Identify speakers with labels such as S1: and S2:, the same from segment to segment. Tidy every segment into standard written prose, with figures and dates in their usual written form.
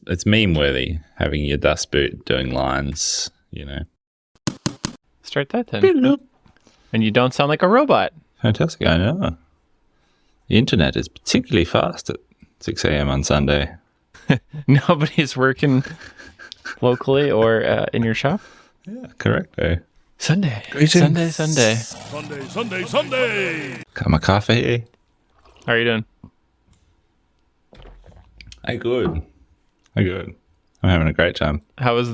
S1: it's meme worthy having your dust boot doing lines,
S2: Start that then. And you don't sound like a robot.
S1: Fantastic, I know. The internet is particularly fast at 6 a.m. on Sunday.
S2: Nobody's working locally or in your shop?
S1: Yeah, correct.
S2: Sunday.
S1: Greetings.
S3: Sunday.
S1: Got my coffee.
S2: How are you doing?
S1: I'm good. I'm having a great time.
S2: How was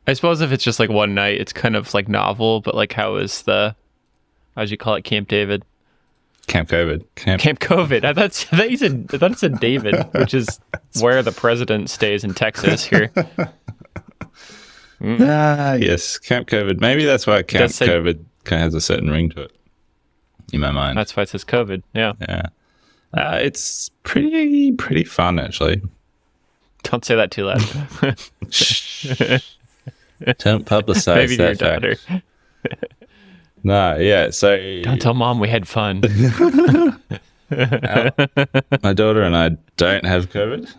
S2: I suppose if it's just like one night, it's kind of like novel, but like how was how'd you call it, Camp David?
S1: Camp COVID.
S2: Camp COVID. I thought it said David, which is where the president stays in Texas here.
S1: Yes, Camp COVID. Maybe that's why Camp COVID kind of has a certain ring to it in my mind.
S2: That's why it says COVID. Yeah.
S1: Yeah. It's pretty fun, actually.
S2: Don't say that too loud.
S1: Don't publicize
S2: Maybe
S1: that
S2: your daughter.
S1: fact. No, yeah, so...
S2: Don't tell mom we had fun.
S1: My daughter and I don't have COVID,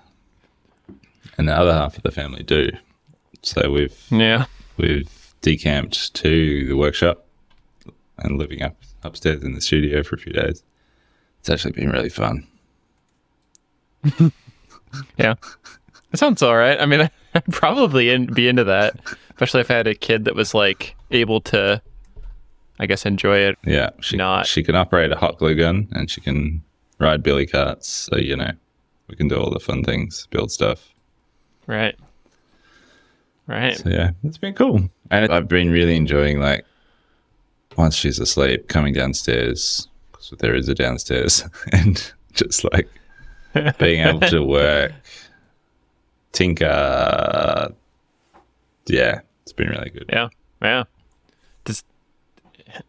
S1: and the other half of the family do. So we've decamped to the workshop and living upstairs in the studio for a few days. It's actually been really fun.
S2: Yeah. It sounds all right. I mean, I'd probably be into that, especially if I had a kid that was like able to, I guess, enjoy it.
S1: Yeah, she can operate a hot glue gun and she can ride billy carts. So, we can do all the fun things, build stuff.
S2: Right.
S1: So, yeah, it's been cool. And I've been really enjoying, like, once she's asleep, coming downstairs, because there is a downstairs, and just, like, being able to work, tinker. Yeah, it's been really good.
S2: Yeah.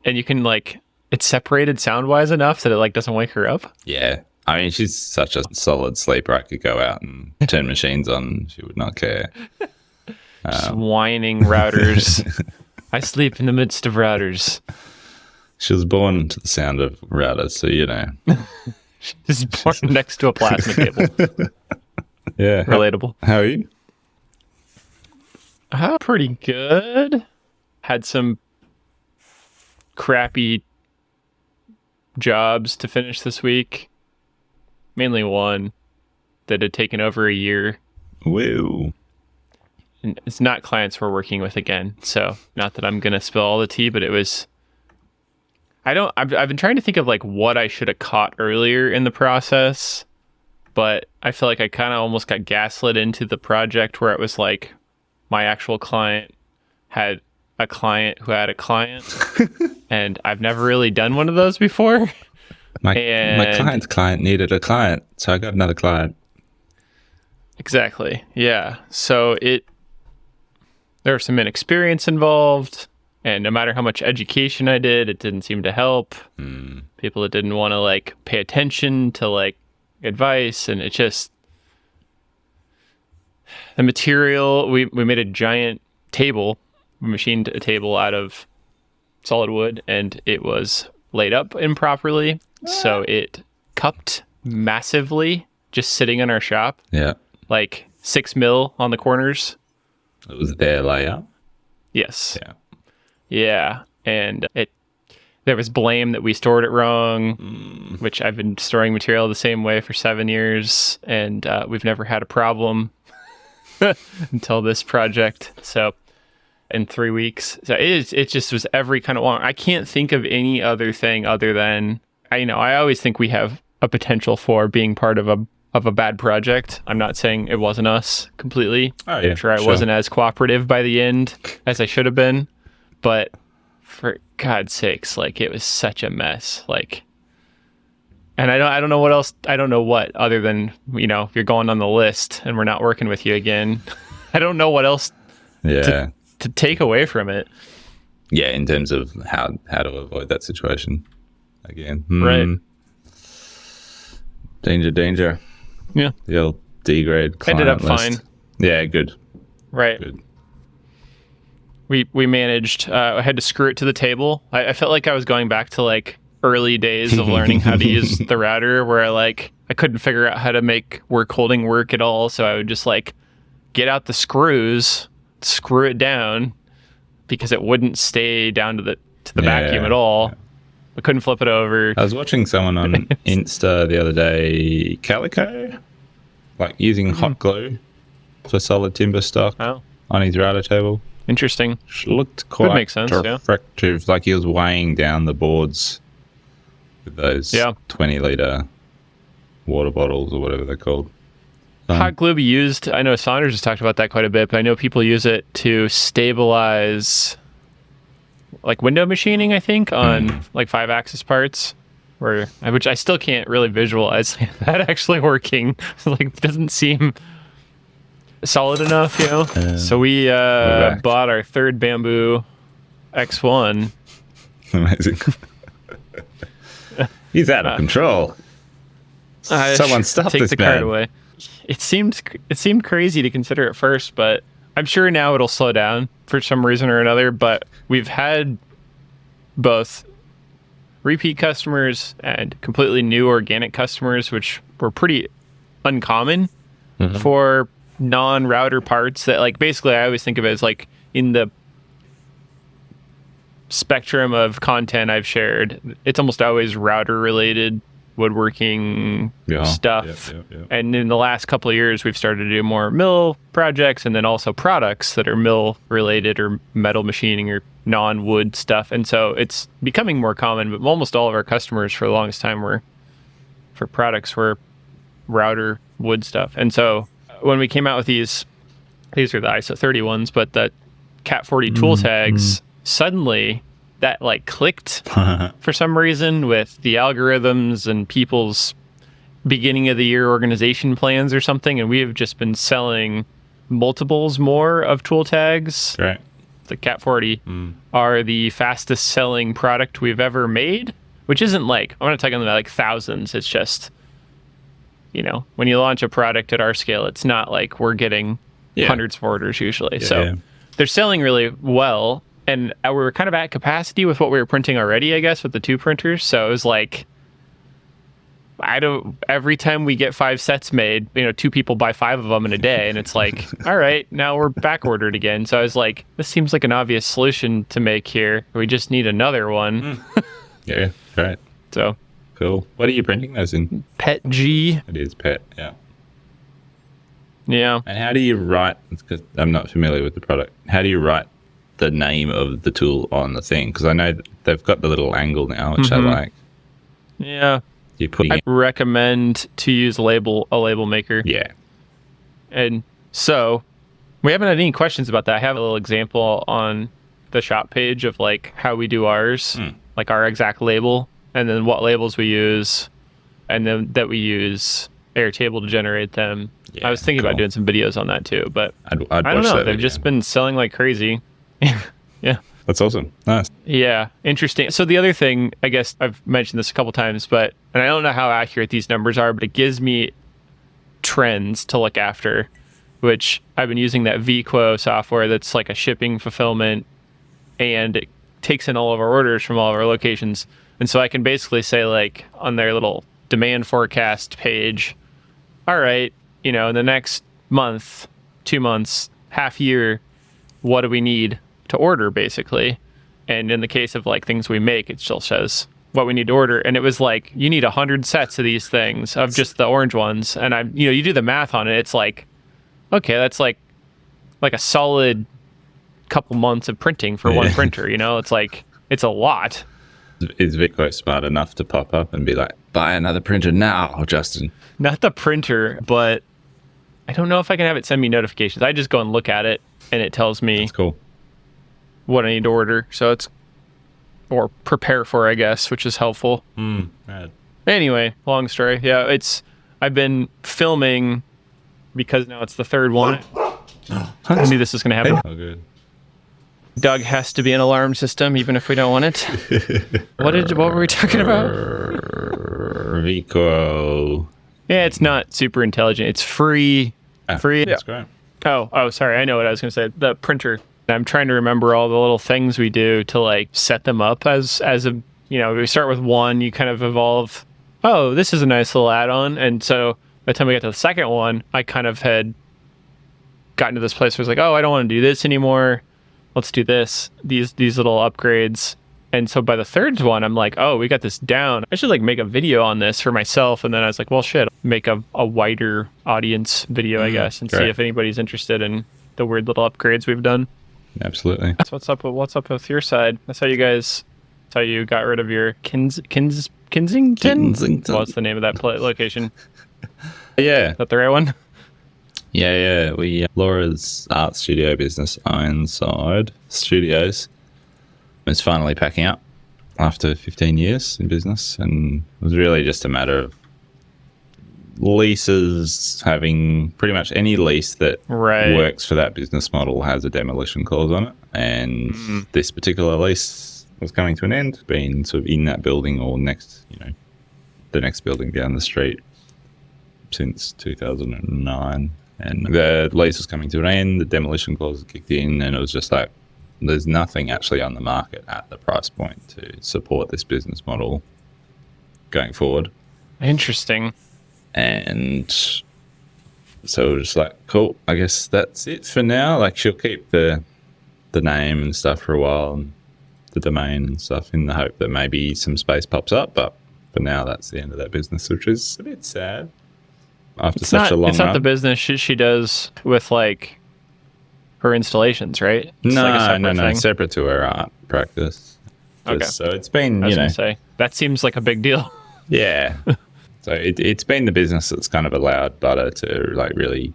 S2: And you can, like, it's separated sound-wise enough that it, like, doesn't wake her up?
S1: Yeah. I mean, she's such a solid sleeper. I could go out and turn machines on. She would not care.
S2: Just whining routers. I sleep in the midst of routers.
S1: She was born to the sound of routers, so
S2: She's born next to a plasma cable.
S1: Yeah.
S2: Relatable.
S1: How are you?
S2: Pretty good. Had some crappy jobs to finish this week. Mainly one that had taken over a year.
S1: Woo.
S2: And it's not clients we're working with again. So not that I'm going to spill all the tea, but it was... I've been trying to think of like what I should have caught earlier in the process, but I feel like I kind of almost got gaslit into the project where it was like my actual client had a client who had a client, and I've never really done one of those before.
S1: My client's client needed a client, so I got another client.
S2: Exactly. Yeah. So there was some inexperience involved, and no matter how much education I did, it didn't seem to help. People that didn't want to like pay attention to like advice, and it just the material. We made a giant table. We machined a table out of solid wood, and it was laid up improperly, so it cupped massively just sitting in our shop.
S1: Yeah.
S2: Like 6 mil on the corners.
S1: It was their layout.
S2: Yes.
S1: Yeah.
S2: Yeah. And there was blame that we stored it wrong, which I've been storing material the same way for 7 years, and we've never had a problem until this project. So in 3 weeks. So it just was every kind of one. I can't think of any other thing other than I always think we have a potential for being part of a bad project. I'm not saying it wasn't us completely.
S1: Oh, yeah,
S2: I'm sure I wasn't as cooperative by the end as I should have been, but for God's sakes, like it was such a mess. Like, and I don't know what else. I don't know what other than you're going on the list and we're not working with you again. I don't know what else.
S1: Yeah.
S2: To take away from it.
S1: Yeah, in terms of how to avoid that situation again.
S2: Right.
S1: Danger.
S2: Yeah.
S1: The old D-grade client
S2: ended up
S1: list.
S2: fine.
S1: Yeah, good.
S2: Right.
S1: Good.
S2: We managed. I had to screw it to the table. I felt like I was going back to like early days of learning how to use the router where I couldn't figure out how to make work holding work at all. So I would just get out the screws, screw it down because it wouldn't stay down to the vacuum at all. Yeah. I couldn't flip it over.
S1: I was watching someone on Insta the other day, Calico, using hot glue for solid timber stock on his router table.
S2: Interesting.
S1: Looked quite effective. Like he was weighing down the boards with those 20-liter water bottles or whatever they're called.
S2: Hot glue be used. I know Saunders has talked about that quite a bit, but I know people use it to stabilize window machining, I think, on 5-axis parts, which I still can't really visualize that actually working. It doesn't seem solid enough, So we bought our third Bamboo X1.
S1: Amazing. He's out of control. Someone stop this man.
S2: Take the cart away. It seemed crazy to consider at first, but I'm sure now it'll slow down for some reason or another. But we've had both repeat customers and completely new organic customers, which were pretty uncommon for non-router parts. That basically I always think of it as in the spectrum of content I've shared, it's almost always router related woodworking stuff. And in the last couple of years, we've started to do more mill projects and then also products that are mill related or metal machining or non-wood stuff. And so it's becoming more common, but almost all of our customers for the longest time for products were router wood stuff. And so when we came out with these are the ISO 30 ones, but the Cat 40 tool tags, suddenly that clicked for some reason with the algorithms and people's beginning of the year organization plans or something. And we have just been selling multiples more of tool tags.
S1: Right.
S2: The Cat 40 are the fastest selling product we've ever made, which isn't I'm not talking about thousands. It's just, when you launch a product at our scale, it's not we're getting hundreds of orders usually. They're selling really well. And we were kind of at capacity with what we were printing already, I guess, with the 2 printers. So it was every time we get 5 sets made, 2 people buy 5 of them in a day. And it's all right, now we're back ordered again. So I was this seems like an obvious solution to make here. We just need another one.
S1: Yeah, right.
S2: So
S1: cool. What are you printing those in?
S2: PET G.
S1: It is PET, yeah.
S2: Yeah.
S1: And how do you write, because I'm not familiar with the product, how do you write the name of the tool on the thing? Because I know they've got the little angle now, which I like.
S2: Yeah.
S1: I
S2: recommend to use a label maker.
S1: Yeah.
S2: And so we haven't had any questions about that. I have a little example on the shop page of how we do ours, our exact label, and then what labels we use, and then that we use Airtable to generate them. Yeah, I was thinking about doing some videos on that too, but
S1: I'd
S2: I don't know. They've just been selling like crazy. Yeah.
S1: That's awesome. Nice.
S2: Yeah. Interesting. So the other thing, I guess I've mentioned this a couple times, and I don't know how accurate these numbers are, but it gives me trends to look after, which I've been using that VQuo software that's like a shipping fulfillment, and it takes in all of our orders from all of our locations. And so I can basically say, like, on their little demand forecast page, all right, in the next month, 2 months, half year, what do we need to order, basically? And in the case of like things we make, it still says what we need to order. And it was like, you need 100 sets of these things, of just the orange ones. And you do the math on it. It's like, okay, that's like a solid couple months of printing for one printer. It's like, it's a lot.
S1: Is VQuo smart enough to pop up and be like, buy another printer now, Justin? Not
S2: the printer, but I don't know if I can have it send me notifications. I just go and look at it, and it tells me
S1: That's cool.
S2: what I need to order. So it's, or prepare for, I guess, which is helpful.
S1: Right.
S2: Anyway, long story. Yeah, I've been filming because now it's the third one. I knew this was going to happen.
S1: Oh, good.
S2: Doug has to be an alarm system, even if we don't want it. What were we talking about?
S1: VQuo.
S2: Yeah, it's not super intelligent. It's free. Free.
S1: That's great.
S2: Oh, sorry. I know what I was going to say. The printer. I'm trying to remember all the little things we do to like set them up as a we start with one, you kind of evolve. Oh, this is a nice little add-on. And so by the time we got to the second one, I kind of had gotten to this place where it's like, oh, I don't want to do this anymore. Let's do this, these little upgrades. And so by the third one, I'm like, oh, we got this down. I should like make a video on this for myself. And then I was like, well, shit, make a wider audience video, I guess, and see if anybody's interested in the weird little upgrades we've done.
S1: Absolutely.
S2: That's what's up with your side. That's how you got rid of your Kensington? What's the name of that location?
S1: Yeah.
S2: Is that the right one?
S1: Yeah. Laura's art studio business, Ironside Studios, is finally packing up after 15 years in business, and it was really just a matter of leases. Having pretty much any lease that works for that business model has a demolition clause on it, and this particular lease was coming to an end, being sort of in that building or next, the next building down the street since 2009, and the lease was coming to an end, the demolition clause kicked in, and it was just like, there's nothing actually on the market at the price point to support this business model going forward.
S2: Interesting.
S1: And so we're just like, cool, I guess that's it for now. Like, she'll keep the name and stuff for a while, and the domain and stuff, in the hope that maybe some space pops up. But for now, that's the end of that business, which is a bit sad after such a long run. It's
S2: not the business she does with like her installations, right? It's
S1: no, separate to her art practice.
S2: Okay.
S1: So it's been,
S2: I was gonna say, that seems like a big deal.
S1: Yeah. So it's been the business that's kind of allowed Butter to like really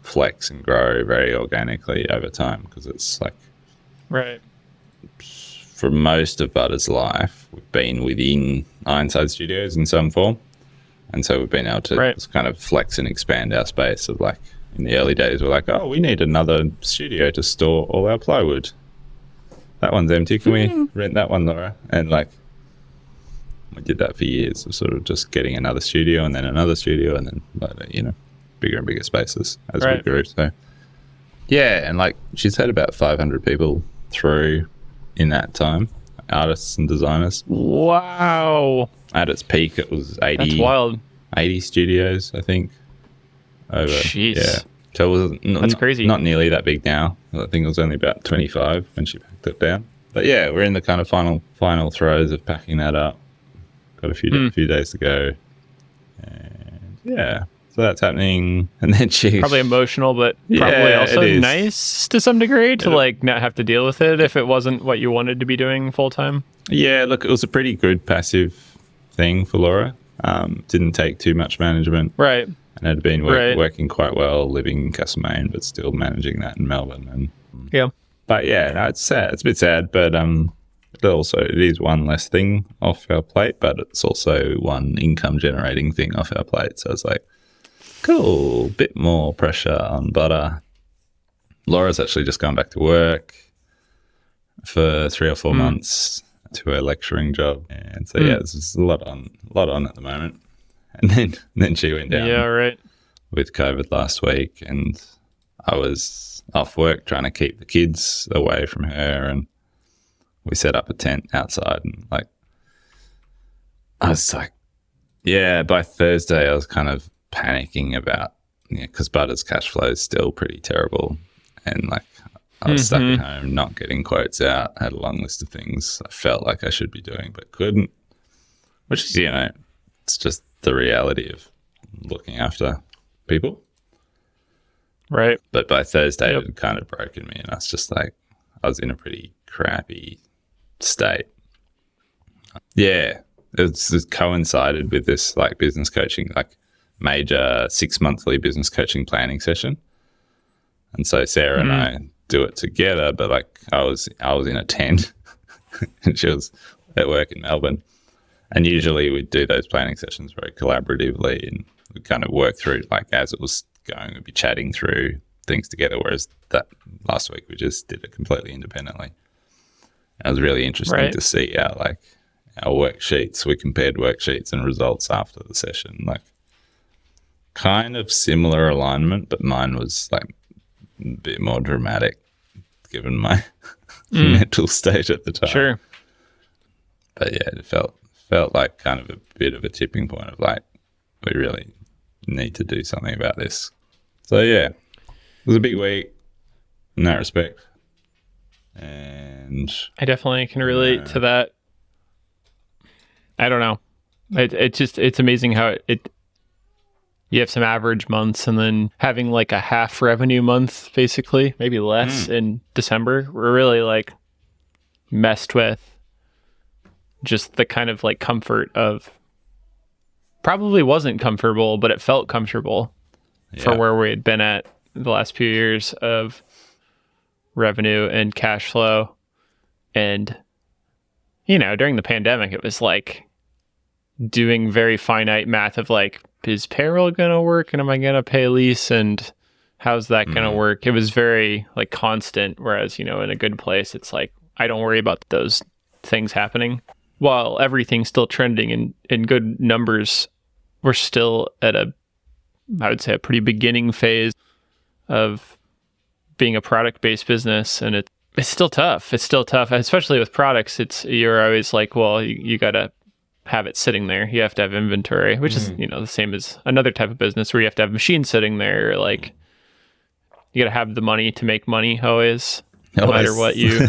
S1: flex and grow very organically over time, because it's like,
S2: right,
S1: for most of Butter's life, we've been within Ironside Studios in some form, and so we've been able to just kind of flex and expand our space. Of like, in the early days, we're like, oh, we need another studio to store all our plywood. That one's empty. Can we rent that one, Laura? And like, we did that for years, of sort of just getting another studio and then another studio, and then bigger and bigger spaces as we grew. So yeah, and like, she's had about 500 people through in that time, artists and designers.
S2: Wow.
S1: At its peak, it was 80.
S2: That's wild.
S1: 80 studios, I think. Over.
S2: Jeez.
S1: Yeah. So it was
S2: that's crazy.
S1: Not nearly that big now. I think it was only about 25 when she packed it down. But yeah, we're in the kind of final throes of packing that up. Got a few days to go. And yeah, so that's happening. And then she
S2: probably emotional, but probably also nice to some degree to like not have to deal with it if it wasn't what you wanted to be doing full time. Yeah,
S1: look, it was a pretty good passive thing for Laura. Didn't take too much management.
S2: Right.
S1: And had been working quite well, living in Castlemaine, but still managing that in Melbourne. And
S2: yeah.
S1: But yeah, no, it's sad. It's a bit sad, but it is one less thing off our plate, but it's also one income generating thing off our plate. So it's like, cool, bit more pressure on Butter. Laura's actually just gone back to work for 3 or 4 months to her lecturing job, and so there's a lot on at the moment. And then she went down with COVID last week, and I was off work trying to keep the kids away from her, and we set up a tent outside, and like, I was like, by Thursday I was kind of panicking about, because Butter's cash flow is still pretty terrible, and like, I was stuck at home, not getting quotes out, had a long list of things I felt like I should be doing but couldn't, which is, it's just the reality of looking after people.
S2: Right.
S1: But by Thursday, it had kind of broken me, and I was just like, I was in a pretty crappy state. Yeah, it's coincided with this like business coaching, like major 6-monthly business coaching planning session. And so Sarah and I do it together, but like I was in a tent and she was at work in Melbourne. And usually we'd do those planning sessions very collaboratively, and we'd kind of work through, like, as it was going, we'd be chatting through things together, whereas that last week we just did it completely independently. And it was really interesting to see our worksheets. We compared worksheets and results after the session, like kind of similar alignment, but mine was like a bit more dramatic given my mental state at the time.
S2: Sure.
S1: But yeah, it felt like kind of a bit of a tipping point of like, we really need to do something about this. So yeah, it was a big week in that respect. And
S2: I definitely can relate to that. I don't know. It's amazing how you have some average months and then having like a half revenue month, basically, maybe less in December. We're really like messed with just the kind of like comfort of, probably wasn't comfortable, but it felt comfortable for where we had been at the last few years of revenue and cash flow. And, you know, during the pandemic, it was like doing very finite math of like, is payroll going to work? And am I going to pay a lease? And how's that going to work? It was very like constant. Whereas, you know, in a good place, it's like, I don't worry about those things happening. While everything's still trending in good numbers, we're still at I would say, a pretty beginning phase of being a product-based business. And it's still tough. It's still tough, especially with products. You're always like, well, you got to have it sitting there. You have to have inventory, which is, you know, the same as another type of business where you have to have machines sitting there. Like, you got to have the money to make money always. No matter what you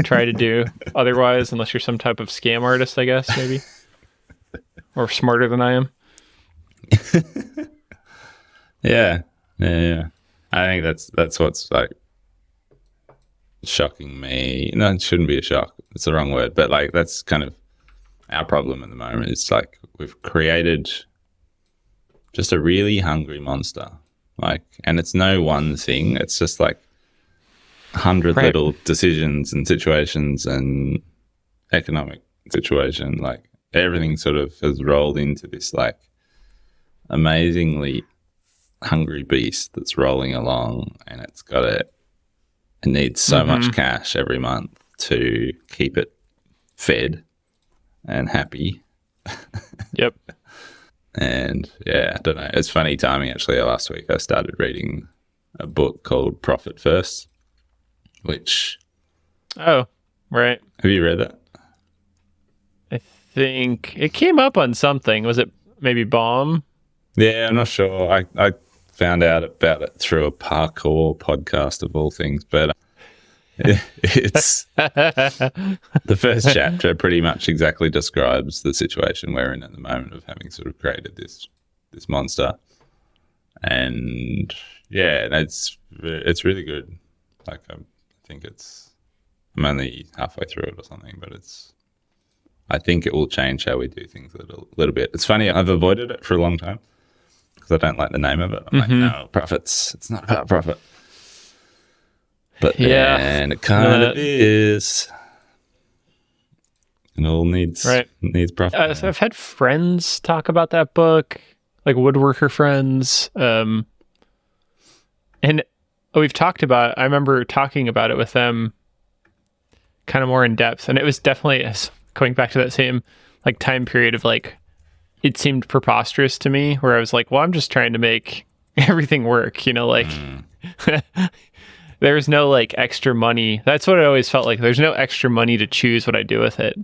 S2: try to do otherwise, unless you're some type of scam artist, I guess, maybe. Or smarter than I am.
S1: Yeah. I think that's what's like shocking me. No, it shouldn't be a shock. It's the wrong word. But like, that's kind of our problem at the moment. It's like we've created just a really hungry monster. Like, and it's no one thing. It's just like 100 little decisions and situations and economic situation. Like, everything sort of has rolled into this like amazingly hungry beast that's rolling along, and it needs so much cash every month to keep it fed and happy.
S2: Yep.
S1: And yeah, I don't know. It's funny timing actually. Last week I started reading a book called Profit First, which...
S2: Oh, right.
S1: Have you read that?
S2: I think it came up on something. Was it maybe Bomb?
S1: Yeah, I'm not sure. I found out about it through a parkour podcast of all things, but it's the first chapter pretty much exactly describes the situation we're in at the moment of having sort of created this monster. And yeah, it's really good. Like, I think I'm only halfway through it or something, but I think it will change how we do things a little bit. It's funny, I've avoided it for a long time because I don't like the name of it. I'm like, no, profits. It's not about profit. But then it kind of is. It all needs profit.
S2: So I've had friends talk about that book, like woodworker friends. And we've talked about it. I remember talking about it with them kind of more in depth. And it was definitely going back to that same like time period of like, it seemed preposterous to me where I was like, well, I'm just trying to make everything work, you know, like there's no like extra money. That's what it always felt like. There's no extra money to choose what I do with it.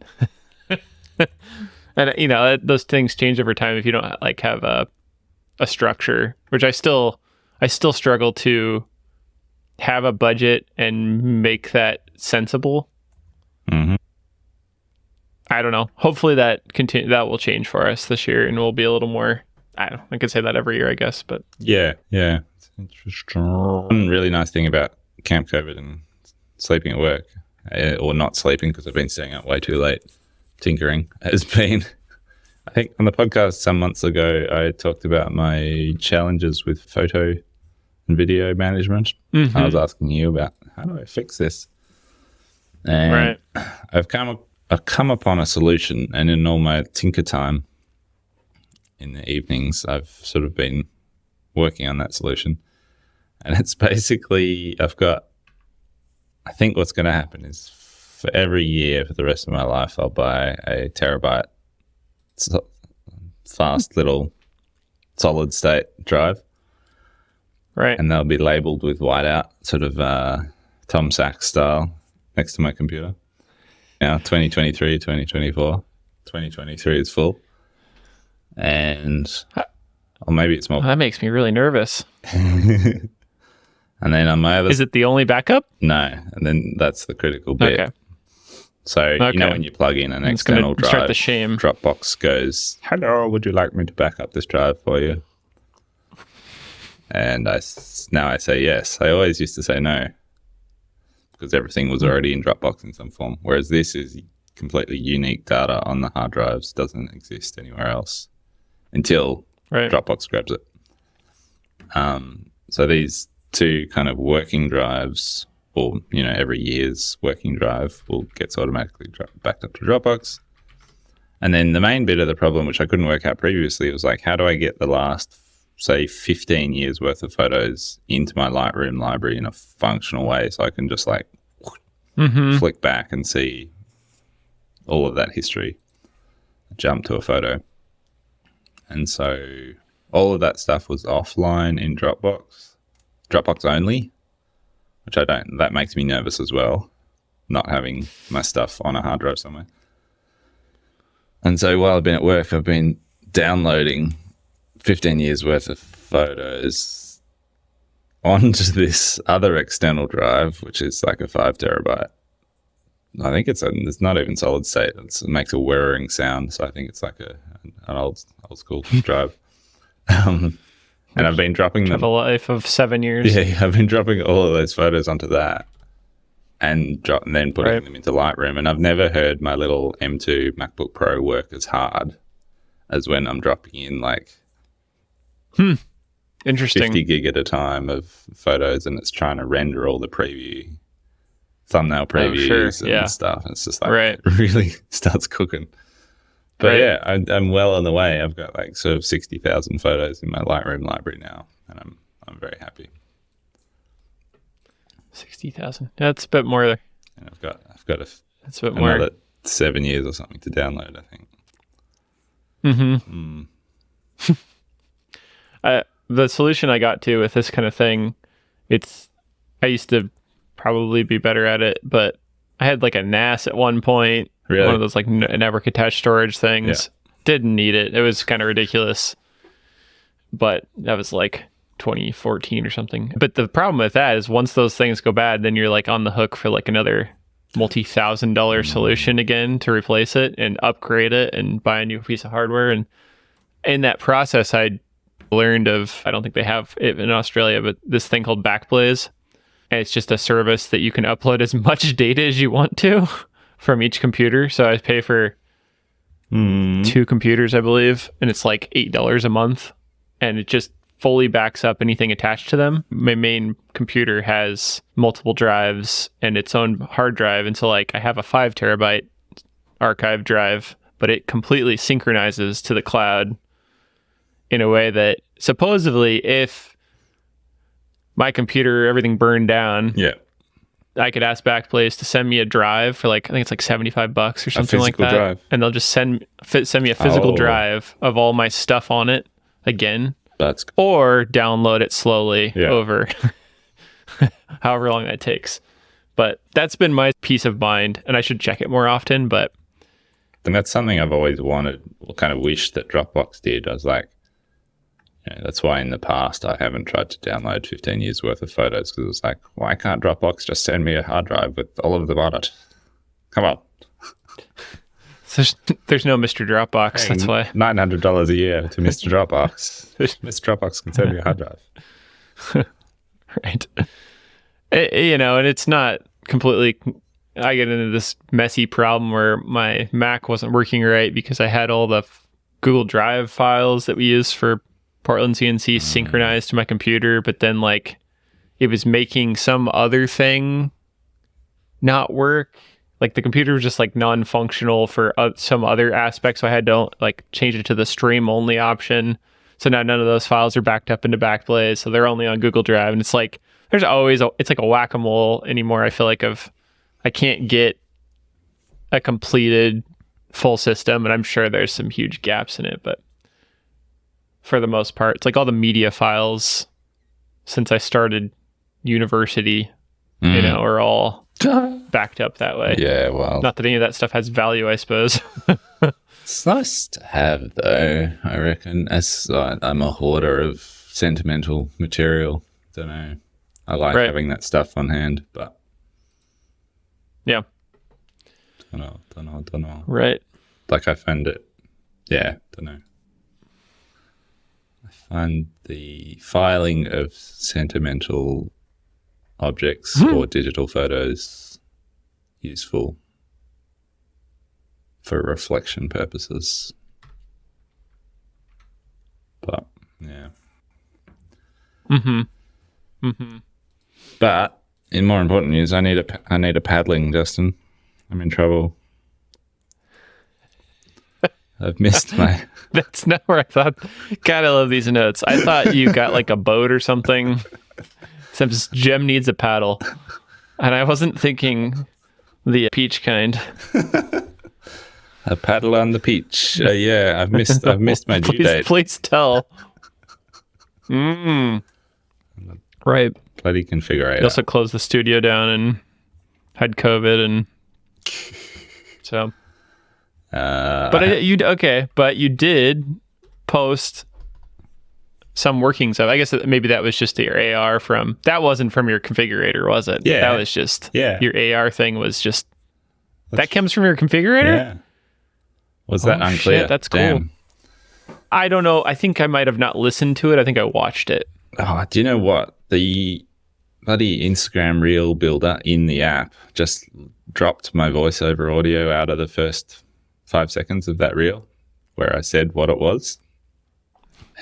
S2: And you know, those things change over time if you don't like have a structure, which I still struggle to have a budget and make that sensible.
S1: Mm-hmm.
S2: I don't know. Hopefully that will change for us this year, and we'll be a little more. I could say that every year, I guess, but
S1: yeah. It's interesting. One really nice thing about Camp COVID and sleeping at work, or not sleeping because I've been staying up way too late tinkering, has been. I think on the podcast some months ago, I talked about my challenges with photo and video management. Mm-hmm. I was asking you about how do I fix this, and I've come upon a solution, and in all my tinker time in the evenings, I've sort of been working on that solution. And it's basically, I think what's going to happen is for every year for the rest of my life, I'll buy a terabyte fast little solid state drive.
S2: Right.
S1: And they'll be labeled with whiteout, sort of Tom Sachs style, next to my computer. now, 2023, 2024. 2023 is full. And or maybe it's more.
S2: That makes me really nervous.
S1: And then on my other...
S2: Is it the only backup?
S1: No. And then that's the critical bit.
S2: Okay.
S1: So, you know, when you plug in an external drive,
S2: start the shame.
S1: Dropbox goes, hello, would you like me to back up this drive for you? And now I say yes. I always used to say no because everything was already in Dropbox in some form. Whereas this is completely unique data on the hard drives, doesn't exist anywhere else until Dropbox grabs it. So these two kind of working drives, or, you know, every year's working drive gets automatically backed up to Dropbox. And then the main bit of the problem, which I couldn't work out previously, was like, how do I get the last, say, 15 years worth of photos into my Lightroom library in a functional way so I can just like flick back and see all of that history, jump to a photo. And so all of that stuff was offline in Dropbox only, which that makes me nervous as well, not having my stuff on a hard drive somewhere. And so while I've been at work, I've been downloading 15 years worth of photos onto this other external drive, which is like a 5 terabyte. I think it's not even solid state. It makes a whirring sound. So I think it's like an old school drive. And I've been dropping them.
S2: Have a life of 7 years.
S1: Yeah, I've been dropping all of those photos onto that and then putting them into Lightroom. And I've never heard my little M2 MacBook Pro work as hard as when I'm dropping in like
S2: interesting
S1: 50 gig at a time of photos, and it's trying to render all the thumbnail previews and stuff. It's just like it really starts cooking. But yeah, I'm well on the way. I've got like sort of 60,000 photos in my Lightroom library now, and I'm very happy.
S2: 60,000. That's a bit more.
S1: And I've got
S2: that's a bit
S1: another
S2: more.
S1: 7 years or something to download, I think.
S2: The solution I got to with this kind of thing, I used to probably be better at it, but I had like a NAS at one point.
S1: Really?
S2: One of those like network attached storage things.
S1: Yeah.
S2: Didn't need it. It was kind of ridiculous. But that was like 2014 or something. But the problem with that is once those things go bad, then you're like on the hook for like another multi-$1,000 solution again to replace it and upgrade it and buy a new piece of hardware. And in that process, I learned of, I don't think they have it in Australia, but this thing called Backblaze. And it's just a service that you can upload as much data as you want to from each computer. So I pay for 2 computers, I believe, and it's like $8 a month, and it just fully backs up anything attached to them. My main computer has multiple drives and its own hard drive, and so like I have a 5 terabyte archive drive, but it completely synchronizes to the cloud in a way that supposedly if my computer, everything burned down, I could ask Backblaze to send me a drive for like, I think it's like $75 or something like that. Drive. And they'll just send me a physical drive of all my stuff on it again.
S1: That's
S2: or download it slowly over however long that takes. But that's been my peace of mind, and I should check it more often. But
S1: and that's something I've always wanted, or kind of wished that Dropbox did. I was like, that's why in the past I haven't tried to download 15 years worth of photos, because it's like, why can't Dropbox just send me a hard drive with all of them on it? Come on.
S2: So there's no Mr. Dropbox. That's why.
S1: $900 a year to Mr. Dropbox. Mr. Dropbox can send me a hard drive.
S2: Right. And it's not completely. I get into this messy problem where my Mac wasn't working right because I had all the Google Drive files that we use for Portland CNC synchronized to my computer, but then like it was making some other thing not work. Like the computer was just like non-functional for some other aspects, so I had to like change it to the stream only option. So now none of those files are backed up into Backblaze, so they're only on Google Drive. And it's like it's like a whack-a-mole anymore. I feel like I can't get a completed full system, and I'm sure there's some huge gaps in it, but for the most part, it's like all the media files since I started university, are all backed up that way.
S1: Yeah, well,
S2: not that any of that stuff has value, I suppose.
S1: it's nice to have, though, I reckon. As I'm a hoarder of sentimental material. Don't know. I like having that stuff on hand, but
S2: yeah.
S1: Don't know.
S2: Right.
S1: Like I find it, don't know. I find the filing of sentimental objects or digital photos useful for reflection purposes. But yeah. But in more important news, I need a paddling, Justin. I'm in trouble. I've missed my...
S2: That's not where I thought... God, I love these notes. I thought you got like a boat or something. Except Jem needs a paddle. And I wasn't thinking the peach kind.
S1: A paddle on the peach. Yeah, I've missed my due date.
S2: Please tell. Right.
S1: Bloody configurator.
S2: You also closed the studio down and had COVID and... So... but you did post some working stuff. I guess maybe that was just your AR that wasn't from your configurator, was it?
S1: Yeah.
S2: That was just your AR thing was just that comes from your configurator?
S1: Yeah. Was that unclear?
S2: Shit, that's cool.
S1: Damn.
S2: I don't know. I think I might have not listened to it. I think I watched it.
S1: Oh, do you know what? The bloody Instagram reel builder in the app just dropped my voiceover audio out of the first 5 seconds of that reel where I said what it was.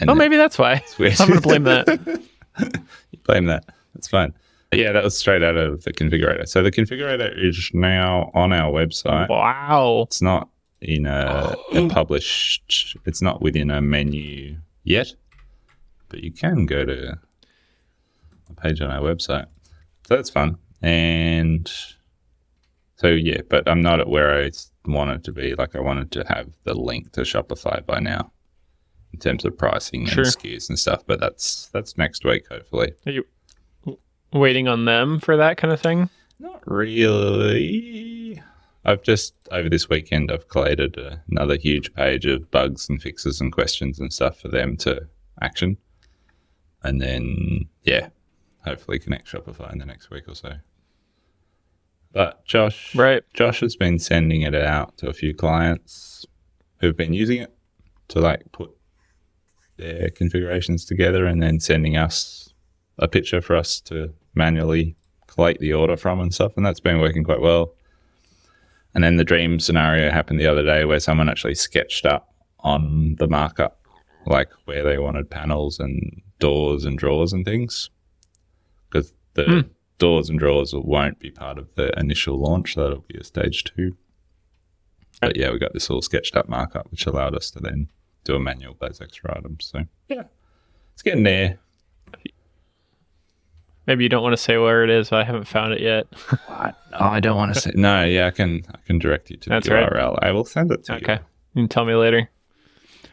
S1: And
S2: maybe that's why. I'm going to blame that.
S1: You blame that. That's fine. Yeah, that was straight out of the configurator. So the configurator is now on our website.
S2: Wow.
S1: It's not in a published, it's not within a menu yet, but you can go to a page on our website. So that's fun. And so, yeah, but I'm not at where I wanted to be. Like I wanted to have the link to Shopify by now in terms of pricing and SKUs and stuff, but that's next week, hopefully.
S2: Are you waiting on them for that kind of thing?
S1: Not really. I've just, over this weekend, I've collated another huge page of bugs and fixes and questions and stuff for them to action. And then, hopefully connect Shopify in the next week or so. But Josh has been sending it out to a few clients who've been using it to like put their configurations together and then sending us a picture for us to manually collate the order from and stuff. And that's been working quite well. And then the dream scenario happened the other day where someone actually sketched up on the markup, like where they wanted panels and doors and drawers and things. Because the doors and drawers won't be part of the initial launch. That'll be a stage 2. But yeah, we got this all sketched up markup, which allowed us to then do a manual of those extra items. So yeah, it's getting there.
S2: Maybe you don't want to say where it is, but I haven't found it yet.
S1: What? No, I don't want to say. No, yeah, I can direct you to the URL. Right. I will send it to you.
S2: Okay, you can tell me later.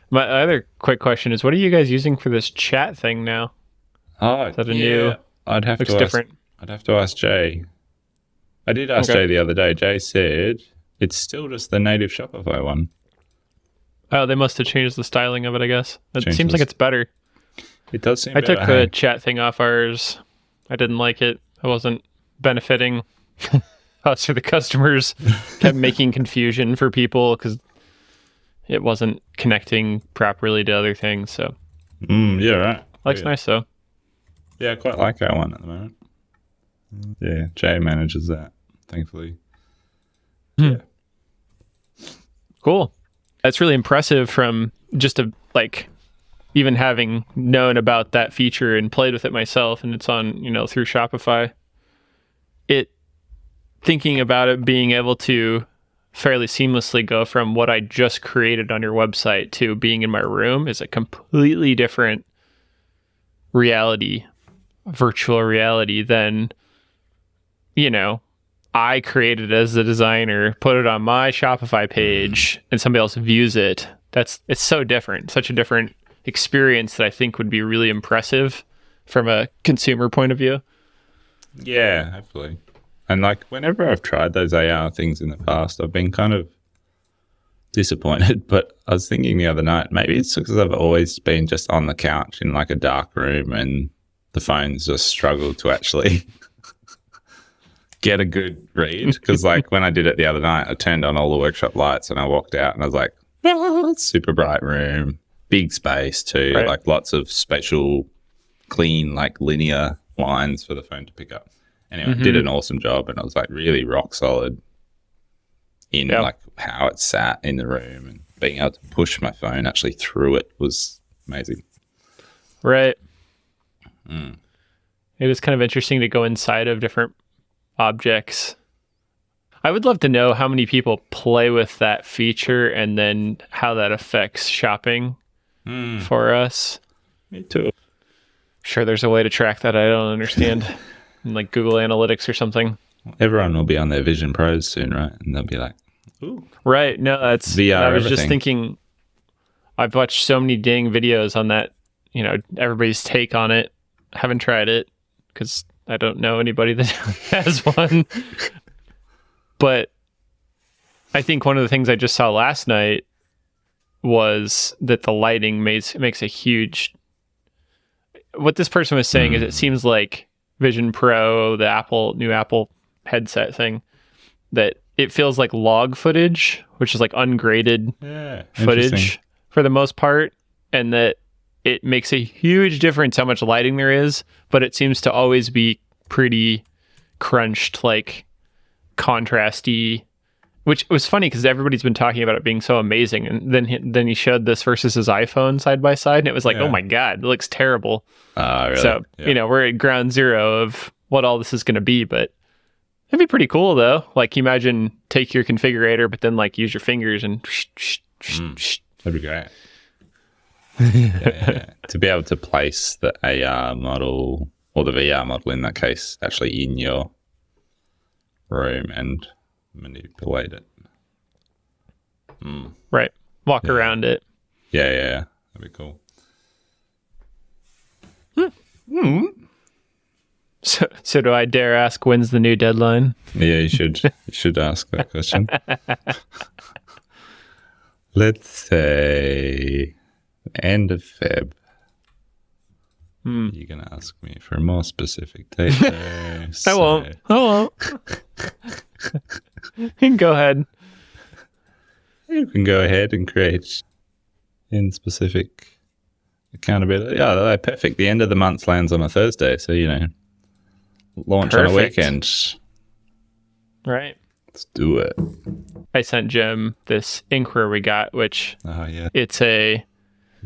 S2: My other quick question is, what are you guys using for this chat thing now?
S1: Oh,
S2: is that a new?
S1: I'd have
S2: looks
S1: to
S2: different.
S1: I'd have to ask Jay. I did ask Jay the other day. Jay said it's still just the native Shopify one.
S2: Oh, they must have changed the styling of it, I guess. It seems like it's better.
S1: It does seem better.
S2: I took the chat thing off ours. I didn't like it. I wasn't benefiting us or the customers. Kept making confusion for people because it wasn't connecting properly to other things. So,
S1: yeah, right.
S2: Looks nice though.
S1: Yeah, I quite like that one at the moment. Yeah, Jay manages that, thankfully. Yeah.
S2: Cool. That's really impressive from just even having known about that feature and played with it myself, and it's on, through Shopify. Thinking about it being able to fairly seamlessly go from what I just created on your website to being in my room is a completely different reality, virtual reality than, I created it as a designer, put it on my Shopify page, and somebody else views it. It's so different, such a different experience that I think would be really impressive from a consumer point of view.
S1: Yeah, hopefully. And like whenever I've tried those AR things in the past, I've been kind of disappointed. But I was thinking the other night, maybe it's because I've always been just on the couch in like a dark room and the phone's just struggled to actually get a good read. Because like when I did it the other night, I turned on all the workshop lights and I walked out and I was like, oh, super bright room, big space too,
S2: Right.
S1: like lots of spatial, clean, like linear lines for the phone to pick up. Anyway, did an awesome job, and I was like really rock solid in like how it sat in the room, and being able to push my phone actually through it was amazing.
S2: Right. It was kind of interesting to go inside of different objects. I would love to know how many people play with that feature and then how that affects shopping for us.
S1: Me too.
S2: Sure, there's a way to track that I don't understand. Like Google Analytics or something.
S1: Everyone will be on their Vision Pros soon, right? And they'll be like, ooh.
S2: Right. No, that's
S1: VR
S2: I was
S1: everything.
S2: just thinking, I've watched so many dang videos on that, you know, everybody's take on it. I haven't tried it because I don't know anybody that has one. But I think one of the things I just saw last night was that the lighting makes a huge... What this person was saying is it seems like Vision Pro, the new Apple headset thing, that it feels like log footage, which is like ungraded footage for the most part, and that it makes a huge difference how much lighting there is, but it seems to always be pretty crunched, like contrasty, which was funny because everybody's been talking about it being so amazing, and then he showed this versus his iPhone side by side, and it was like, oh my god, it looks terrible.
S1: Really?
S2: So you know, we're at ground zero of what all this is going to be, but it'd be pretty cool though. Like, imagine take your configurator, but then like use your fingers and
S1: that'd be great. Yeah. To be able to place the AR model or the VR model in that case actually in your room and manipulate it.
S2: Right. Walk around it.
S1: Yeah. That'd be cool.
S2: So do I dare ask when's the new deadline?
S1: Yeah, you should ask that question. Let's say end of Feb. You're gonna ask me for a more specific date.
S2: I won't. You can go ahead.
S1: You can go ahead and create in specific accountability. Yeah, perfect. The end of the month lands on a Thursday, so you know, launch on a weekend.
S2: Right.
S1: Let's do it.
S2: I sent Jim this Inkware we got, which it's a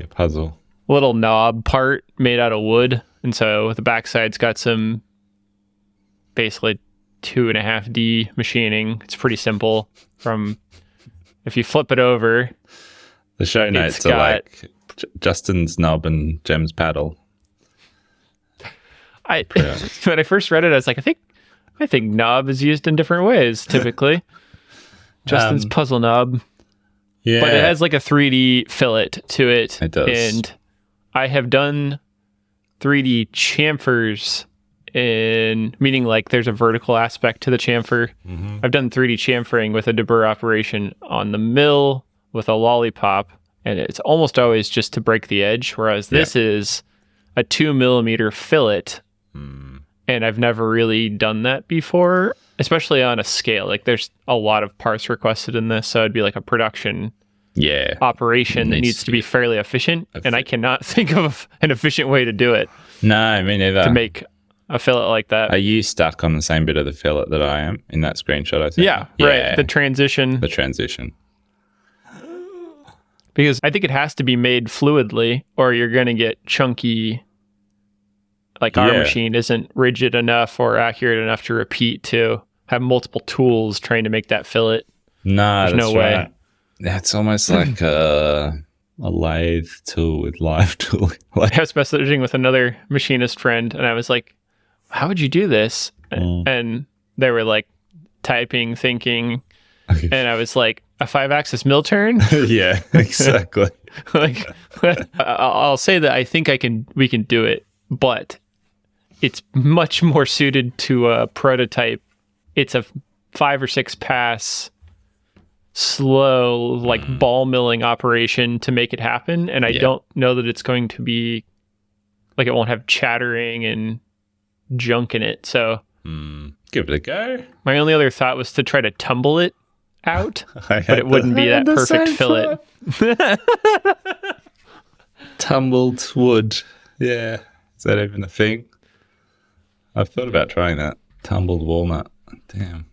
S1: puzzle.
S2: Little knob part made out of wood, and so the backside's got some basically 2.5D machining. It's pretty simple. From if you flip it over,
S1: the show notes are like Justin's knob and Jem's paddle.
S2: When I first read it, I was like, I think knob is used in different ways typically. Justin's puzzle knob. Yeah. But it has like a 3D fillet to it.
S1: It does.
S2: And I have done 3D chamfers meaning like there's a vertical aspect to the chamfer. I've done 3D chamfering with a De Boer operation on the mill with a lollipop, and it's almost always just to break the edge, whereas this is a 2mm fillet. And I've never really done that before, especially on a scale. Like there's a lot of parts requested in this, so it'd be like a production operation that needs to be fairly efficient, and I cannot think of an efficient way to do it.
S1: No, me neither.
S2: To make a fillet like that.
S1: Are you stuck on the same bit of the fillet that I am in that screenshot I sent?
S2: Yeah, right. The transition. Because I think it has to be made fluidly, or you're going to get chunky. Like our machine isn't rigid enough or accurate enough to repeat to have multiple tools trying to make that fillet.
S1: No,
S2: there's no way.
S1: Right. It's almost like a lathe tool with live tooling.
S2: I was messaging with another machinist friend, and I was like, how would you do this? And they were like typing, thinking, and I was like, a 5-axis mill turn?
S1: Yeah, exactly.
S2: Like, I'll say that I think we can do it, but it's much more suited to a prototype it's a 5 or 6 pass slow, like ball milling operation to make it happen. And I don't know that it's going to be like, it won't have chattering and junk in it. So
S1: give it a go.
S2: My only other thought was to try to tumble it out, but it wouldn't be that perfect fillet.
S1: Tumbled wood. Yeah. Is that even a thing? I've thought about trying that. Tumbled walnut. Damn.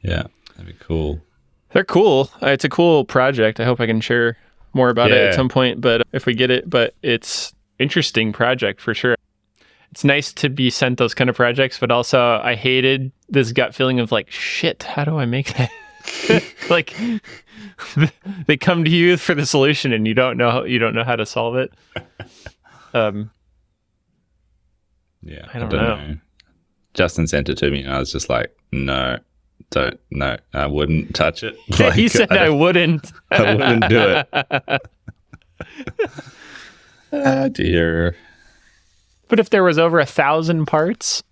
S1: Yeah, that'd be cool.
S2: They're cool. It's a cool project. I hope I can share more about it at some point, but if we get it, but it's interesting project for sure. It's nice to be sent those kind of projects, but also I hated this gut feeling of like, shit, how do I make that? Like they come to you for the solution and you don't know how to solve it.
S1: Yeah,
S2: I don't know.
S1: Justin sent it to me and I was just like, no, I wouldn't touch it.
S2: Like, he said I wouldn't.
S1: I wouldn't do it. Oh dear.
S2: But if there was over 1,000 parts,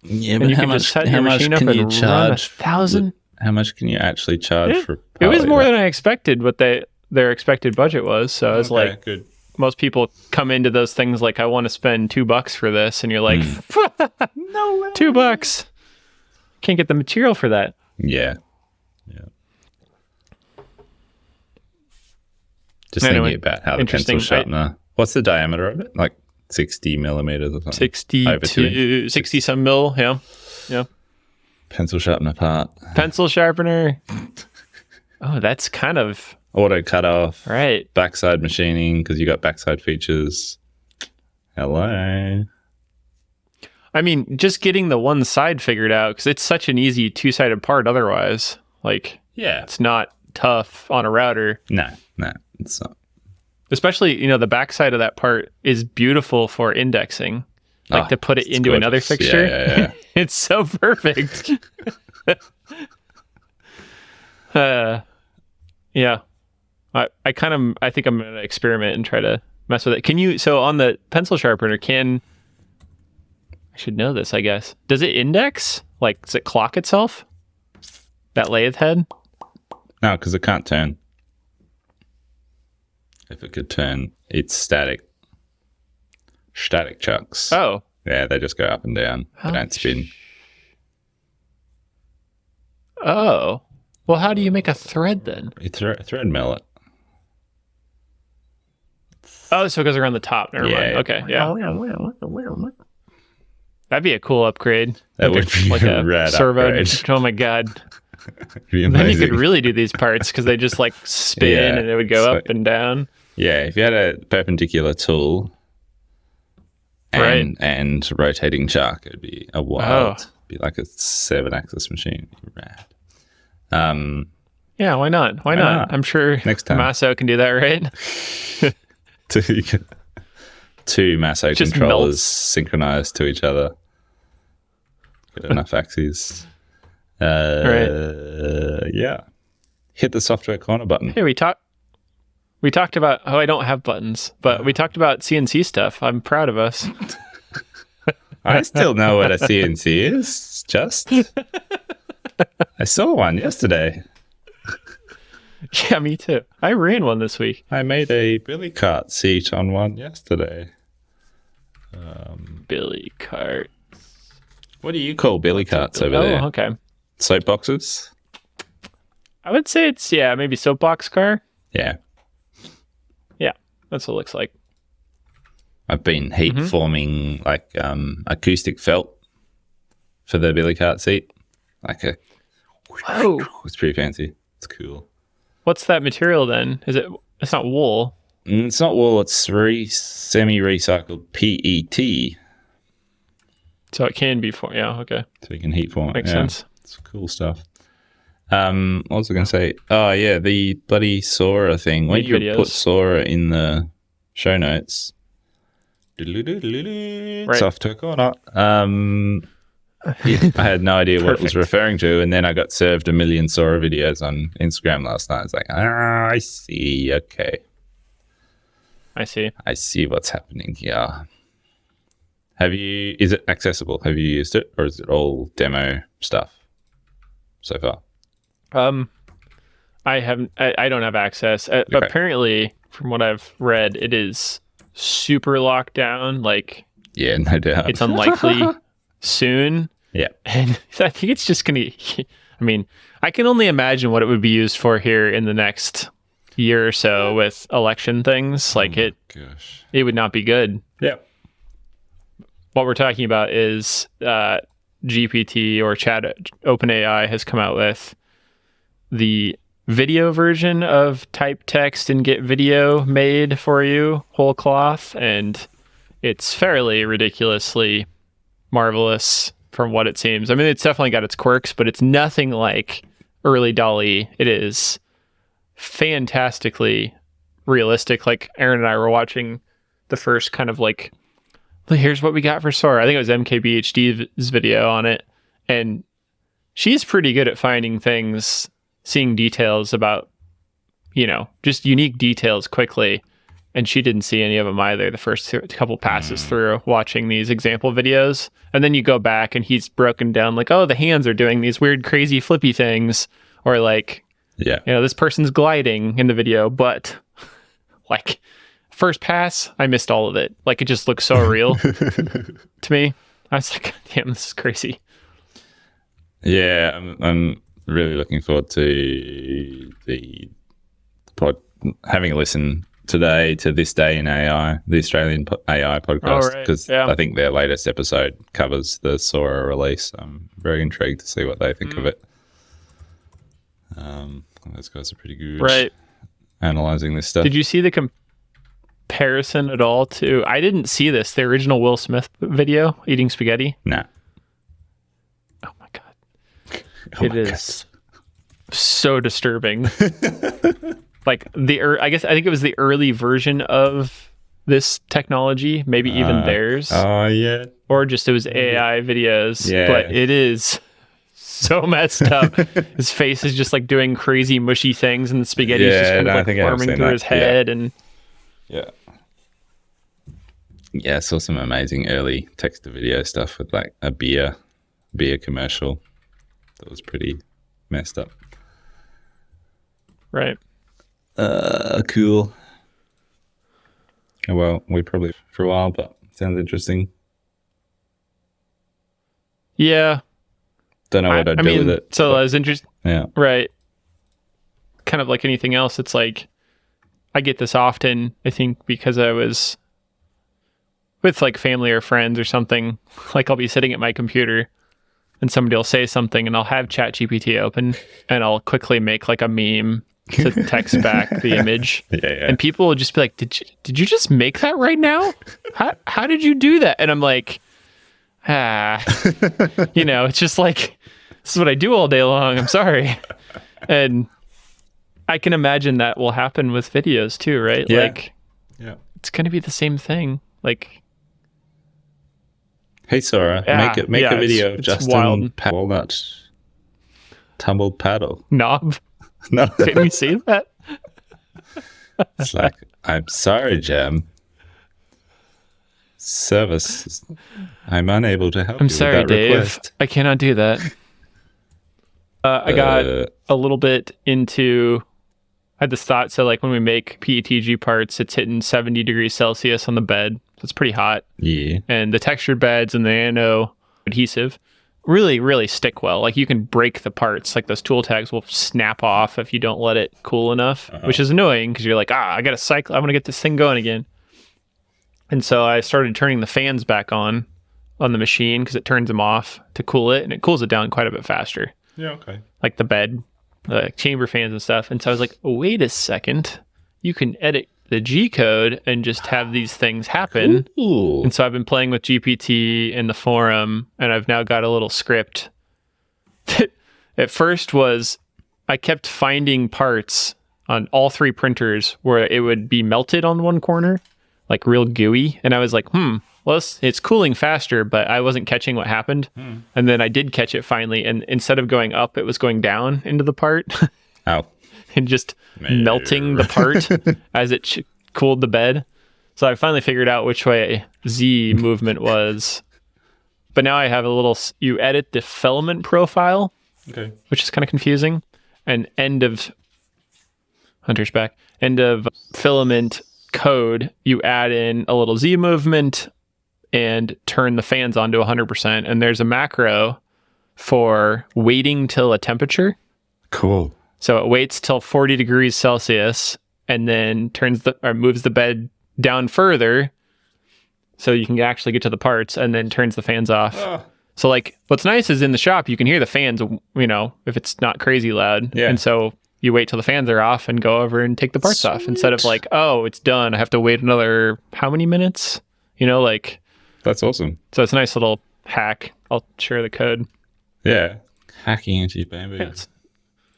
S1: and you
S2: can just set your machine up and run 1,000.
S1: How much can you actually charge for?
S2: It was more than I expected. What their expected budget was. So I was like,
S1: good.
S2: Most people come into those things like, I want to spend $2 for this, and you're like, no way. $2. Can't get the material for that.
S1: Yeah. Just thinking about how the pencil sharpener. What's the diameter of it? Like 60 millimeters or something?
S2: 60 some mil. Yeah.
S1: Pencil sharpener part.
S2: Pencil sharpener. Oh, that's kind of
S1: auto cut off.
S2: Right.
S1: Backside machining because you got backside features. Hello.
S2: I mean, just getting the one side figured out, because it's such an easy 2-sided part otherwise. Like, it's not tough on a router.
S1: No, it's not.
S2: Especially, the backside of that part is beautiful for indexing. Like to put it into gorgeous. Another fixture.
S1: Yeah.
S2: It's so perfect. Yeah. I think I'm going to experiment and try to mess with it. So on the pencil sharpener, I should know this, I guess. Does it index? Like, does it clock itself? That lathe head?
S1: No, because it can't turn. If it could turn, it's static. Static chucks.
S2: Oh.
S1: Yeah, they just go up and down. They don't spin.
S2: Oh. Well, how do you make a thread then?
S1: You thread mill it.
S2: Oh, so it goes around the top. Never mind. Okay, yeah. That'd be a cool upgrade.
S1: That would be like a rad servo upgrade.
S2: Oh my god. Then you could really do these parts because they just like spin and it would go up and down.
S1: Yeah, if you had a perpendicular tool and rotating chuck, it'd be a wild. It'd be like a 7-axis machine. Rad.
S2: Yeah, why not? Why not? I'm sure
S1: next time
S2: Masso can do that, right?
S1: Two Masso just controllers synchronized to each other. Get enough axes. Yeah. Hit the software corner button.
S2: Hey, we talked about, I don't have buttons, but we talked about CNC stuff. I'm proud of us.
S1: I still know what a CNC is, just. I saw one yesterday.
S2: Yeah, me too. I ran one this week.
S1: I made a billy cart seat on one yesterday.
S2: Billy cart.
S1: What do you call billy carts over there?
S2: Oh, okay.
S1: Soapboxes?
S2: I would say it's, maybe soapbox car.
S1: Yeah.
S2: Yeah, that's what it looks like.
S1: I've been heat forming like acoustic felt for the billy cart seat. Like it's pretty fancy. It's cool.
S2: What's that material then? It's not wool.
S1: It's not wool. It's semi-recycled PET.
S2: So it can be okay.
S1: So you can heat form it.
S2: Makes sense.
S1: It's cool stuff. What was I going to say? Oh, yeah, the bloody Sora thing. When you put Sora in the show notes, it's off to a corner. I had no idea what it was referring to, and then I got served a million Sora videos on Instagram last night. It's like, I see. Okay.
S2: I see
S1: what's happening here. Is it accessible? Have you used it, or is it all demo stuff? so far?
S2: I haven't. I don't have access.
S1: Okay.
S2: Apparently, from what I've read, it is super locked down. Like,
S1: Yeah, no doubt.
S2: it's unlikely soon.
S1: Yeah.
S2: And I think it's just going to, I mean, I can only imagine what it would be used for here in the next year or so with election things. Like it would not be good.
S1: Yeah.
S2: What we're talking about is GPT or Chat OpenAI has come out with the video version of type text and get video made for you whole cloth. And it's fairly ridiculously marvelous from what it seems. I mean, it's definitely got its quirks, but it's nothing like early DALL-E. It is fantastically realistic. Like Aaron and I were watching the first kind of like, here's what we got for Sora. I think it was MKBHD's video on it. And she's pretty good at finding things, seeing details about, just unique details quickly. And she didn't see any of them either the first couple passes through watching these example videos. And then you go back and he's broken down like, oh, the hands are doing these weird, crazy flippy things. Or like, this person's gliding in the video. But like first pass, I missed all of it. Like it just looks so real to me. I was like, damn, this is crazy.
S1: Yeah, I'm really looking forward to the pod, having a listen today to This Day in AI, the Australian AI podcast, because I think their latest episode covers the Sora release. I'm very intrigued to see what they think of it. Those guys are pretty good analyzing this stuff.
S2: Did you see the comparison at all to, I didn't see this, the original Will Smith video, eating spaghetti?
S1: Nah.
S2: Oh my God. It is so disturbing. Like I think it was the early version of this technology, maybe even theirs.
S1: Oh yeah.
S2: Or just it was AI videos. Yeah. But it is so messed up. His face is just like doing crazy mushy things, and the spaghetti is just kind of like forming through his head.
S1: Yeah, I saw some amazing early text to video stuff with like a beer commercial that was pretty messed up.
S2: Right.
S1: Cool. Well, we probably for a while, but sounds interesting.
S2: Yeah.
S1: Don't know what I'd do with it.
S2: So I was interested.
S1: Yeah.
S2: Right. Kind of like anything else, it's like I get this often, I think, because I was with like family or friends or something. Like I'll be sitting at my computer and somebody will say something and I'll have ChatGPT open and I'll quickly make like a meme to text back the image. And people will just be like, did you just make that right now? How did you do that? And I'm like, it's just like, this is what I do all day long. I'm sorry. And I can imagine that will happen with videos too, right?
S1: Yeah.
S2: Like, it's going to be the same thing. Like,
S1: hey Sora, make a video of Justin Walnut tumbled paddle
S2: knob.
S1: No,
S2: can you see that?
S1: It's like, I'm sorry, Jam. Service, I'm unable to help you.
S2: I'm sorry,
S1: with that
S2: Dave.
S1: request.
S2: I cannot do that. I got a little bit into. I had this thought. So, like when we make PETG parts, it's hitting 70 degrees Celsius on the bed. So it's pretty hot.
S1: Yeah.
S2: And the textured beds and the nano adhesive really, really stick well. Like you can break the parts. Like those tool tags will snap off if you don't let it cool enough, which is annoying because you're like, I got to cycle. I'm going to get this thing going again. And so I started turning the fans back on the machine because it turns them off to cool it, and it cools it down quite a bit faster.
S1: Yeah, okay.
S2: Like the bed, the chamber fans and stuff. And so I was like, wait a second, you can edit the G code and just have these things happen.
S1: Ooh.
S2: And so I've been playing with GPT in the forum, and I've now got a little script that at first was I kept finding parts on all three printers where it would be melted on one corner, like real gooey. And I was like, well, it's cooling faster, but I wasn't catching what happened. And then I did catch it finally. And instead of going up, it was going down into the part.
S1: Ow.
S2: And just melting the part as it cooled the bed. So I finally figured out which way Z movement was. But now I have a little, you edit the filament profile
S1: Okay.
S2: which is kind of confusing. And end of filament code, you add in a little Z movement and turn the fans on to 100%. And there's a macro for waiting till a temperature.
S1: Cool.
S2: So it waits till 40 degrees Celsius and then moves the bed down further so you can actually get to the parts, and then turns the fans off. Oh. So like what's nice is in the shop you can hear the fans, if it's not crazy loud.
S1: Yeah.
S2: And so you wait till the fans are off and go over and take the parts off, instead of like, oh, it's done, I have to wait another how many minutes?
S1: That's awesome.
S2: So it's a nice little hack. I'll share the code.
S1: Yeah. Hacking into bamboo.
S2: Yes.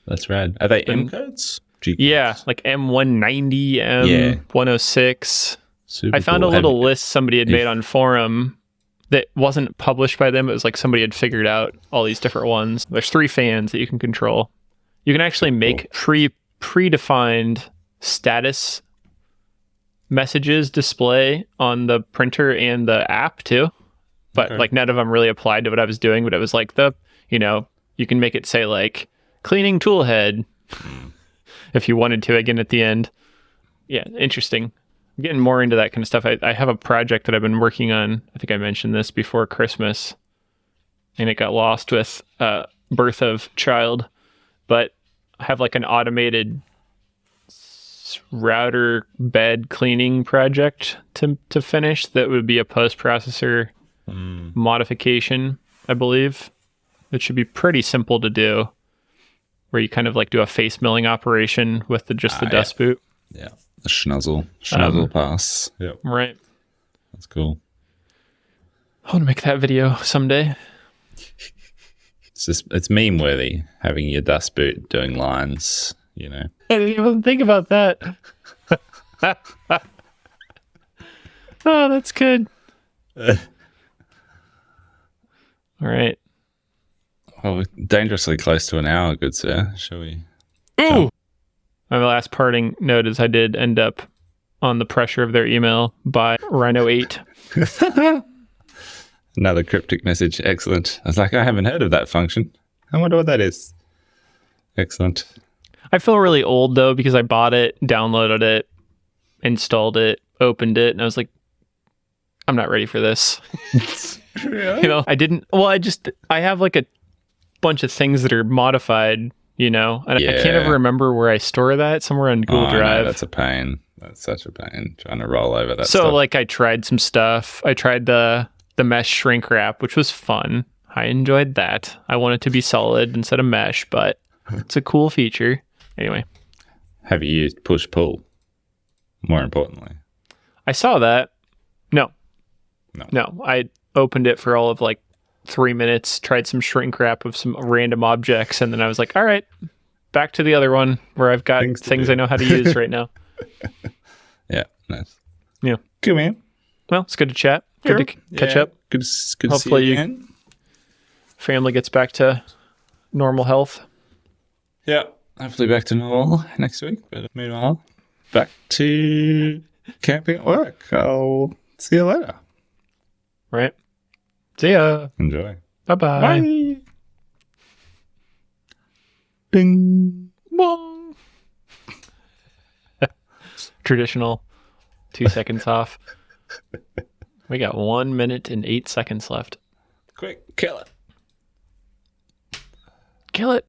S1: That's rad. Are they M codes? G
S2: Yeah,
S1: codes?
S2: like M190, M106.
S1: Super
S2: I found
S1: cool.
S2: a little list somebody had made on forum that wasn't published by them. It was like somebody had figured out all these different ones. There's 3 fans that you can control. You can actually make predefined status messages display on the printer and the app too. But like none of them really applied to what I was doing. But it was like you can make it say like cleaning tool head if you wanted to again at the end. Yeah, interesting. I'm getting more into that kind of stuff. I have a project that I've been working on. I think I mentioned this before Christmas, and it got lost with birth of child. But I have like an automated router bed cleaning project to finish that would be a post-processor modification, I believe. It should be pretty simple to do, where you kind of like do a face milling operation with the dust boot.
S1: Yeah. The schnuzzle pass. Yep.
S2: Right.
S1: That's cool.
S2: I want to make that video someday.
S1: It's meme worthy, having your dust boot doing lines,
S2: I didn't even think about that. Oh, that's good. All right.
S1: Well, we're dangerously close to an hour, good sir. Shall we?
S2: Ooh! My last parting note is I did end up on the pressure of their email by Rhino 8.
S1: Another cryptic message. Excellent. I was like, I haven't heard of that function. I wonder what that is. Excellent.
S2: I feel really old, though, because I bought it, downloaded it, installed it, opened it, and I was like, I'm not ready for this.
S1: Really?
S2: I have like a bunch of things that are modified, and I can't ever remember where I store that. Somewhere on Google Drive.
S1: No, that's a pain. That's such a pain trying to roll over that
S2: so
S1: stuff.
S2: Like I tried some stuff. I tried the mesh shrink wrap, which was fun. I enjoyed that. I want it to be solid instead of mesh, but it's a cool feature. Anyway.
S1: Have you used push pull? More importantly.
S2: I saw that. No. I opened it for all of like 3 minutes, tried some shrink wrap of some random objects, and then I was like, all right, back to the other one where I've got things I know how to use right now.
S1: Yeah, nice.
S2: Yeah.
S1: Good, man.
S2: Well, it's good to chat. Good to catch up.
S1: Good to
S2: Hopefully
S1: see you again.
S2: Family gets back to normal health.
S1: Yeah, hopefully back to normal next week. But meanwhile, back to camping at work. I'll see you later.
S2: Right. See ya.
S1: Enjoy.
S2: Bye-bye.
S1: Bye. Ding.
S2: Bong. Traditional 2 seconds off. We got 1 minute and 8 seconds left.
S1: Quick, kill it.
S2: Kill it.